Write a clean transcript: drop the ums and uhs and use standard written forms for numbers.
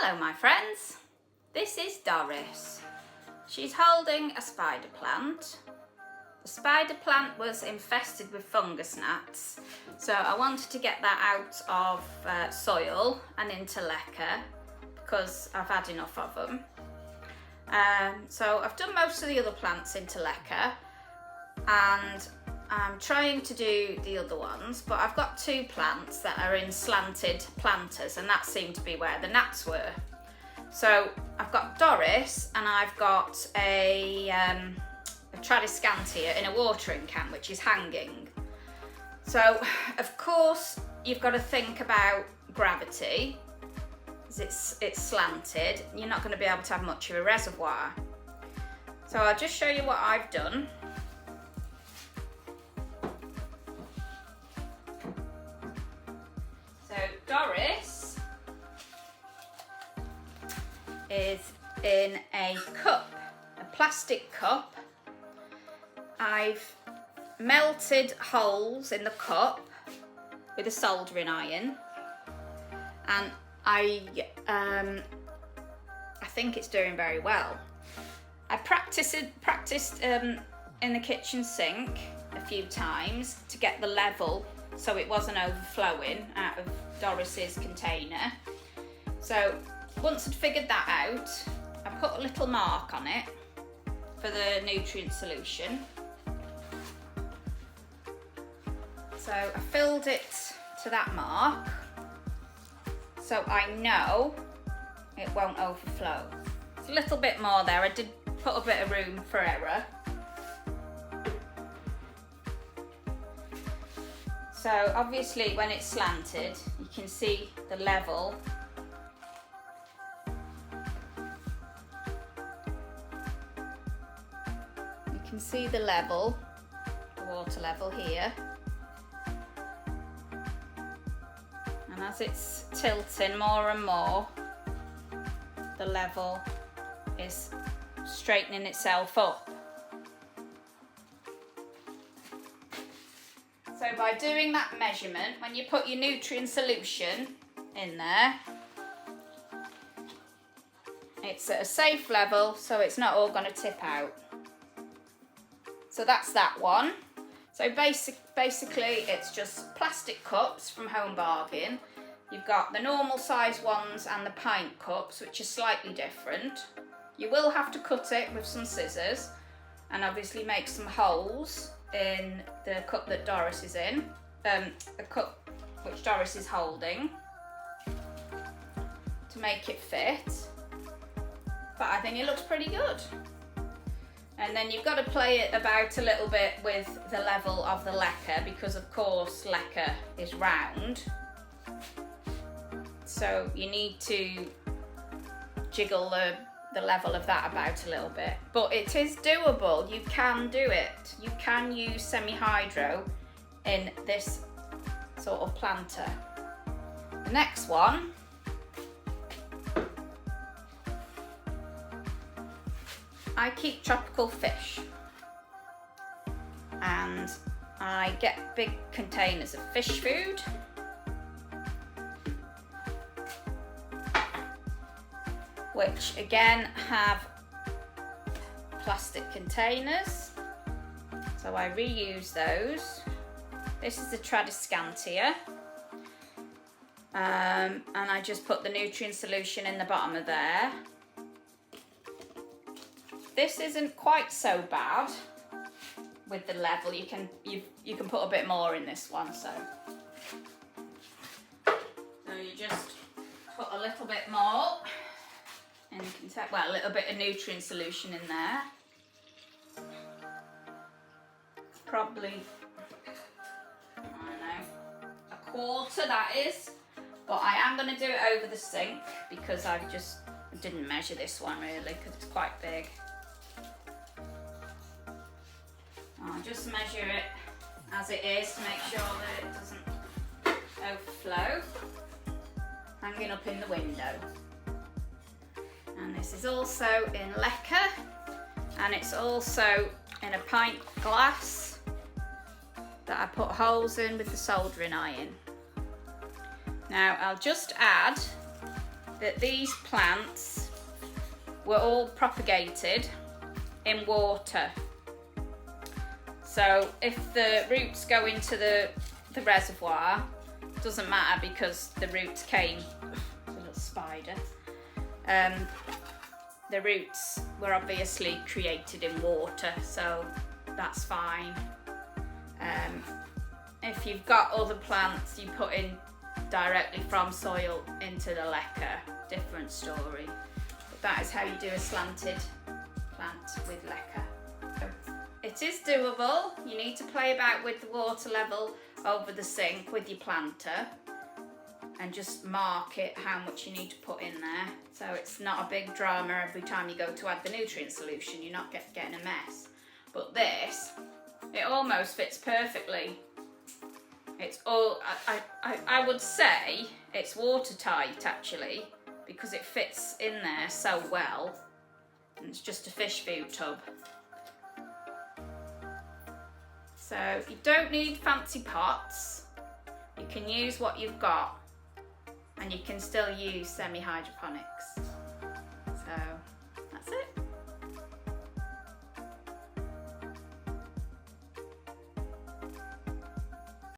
Hello my friends, this is Doris. She's holding a spider plant. The spider plant was infested with fungus gnats, so I wanted to get that out of soil and into Leca because I've had enough of them. So I've done most of the other plants into Leca and I'm trying to do the other ones, but I've got two plants that are in slanted planters and that seemed to be where the gnats were. So I've got Doris and I've got a Tradescantia in a watering can which is hanging. So of course you've got to think about gravity, because it's slanted. You're not going to be able to have much of a reservoir. So I'll just show you what I've done. So Doris is in a cup, a plastic cup. I've melted holes in the cup with a soldering iron, and I think it's doing very well. I practiced in the kitchen sink a few times to get the level so it wasn't overflowing out of Doris's container. So once I'd figured that out, I put a little mark on it for the nutrient solution. So I filled it to that mark so I know it won't overflow. It's a little bit more there. I did put a bit of room for error. So obviously when it's slanted, you can see the level. You can see the level, the water level here. And as it's tilting more and more, the level is straightening itself up. So by doing that measurement, when you put your nutrient solution in there, it's at a safe level, so it's not all going to tip out. So that's that one. So basically it's just plastic cups from Home Bargain. You've got the normal size ones and the pint cups, which are slightly different. You will have to cut it with some scissors and obviously make some holes in the cup that Doris is in, the cup which Doris is holding, to make it fit. But I think it looks pretty good. And then you've got to play it about a little bit with the level of the Leca, because of course Leca is round. So you need to jiggle the level of that about a little bit. But it is doable, you can do it. You can use semi-hydro in this sort of planter. The next one, I keep tropical fish and I get big containers of fish food. Which again have plastic containers, so I reuse those. This is the Tradescantia, and I just put the nutrient solution in the bottom of there. This isn't quite so bad with the level. You can put a bit more in this one, so you just put a little bit more. And you can take, well, a little bit of nutrient solution in there. It's probably, I don't know, a quarter that is. But I am going to do it over the sink because I didn't measure this one really because it's quite big. I'll just measure it as it is to make sure that it doesn't overflow. Hanging up in the window. And this is also in Leca, and it's also in a pint glass that I put holes in with the soldering iron. Now I'll just add that these plants were all propagated in water. So if the roots go into the reservoir, it doesn't matter because the roots came, a little spider, the roots were obviously created in water, so that's fine. If you've got other plants you put in directly from soil into the Leca, different story. But that is how you do a slanted plant with Leca. It is doable. You need to play about with the water level over the sink with your planter and just mark it how much you need to put in there. So it's not a big drama every time you go to add the nutrient solution. You're not getting a mess. But this, it almost fits perfectly. It's all, I would say it's watertight actually, because it fits in there so well. And it's just a fish food tub. So you don't need fancy pots. You can use what you've got, and you can still use semi-hydroponics.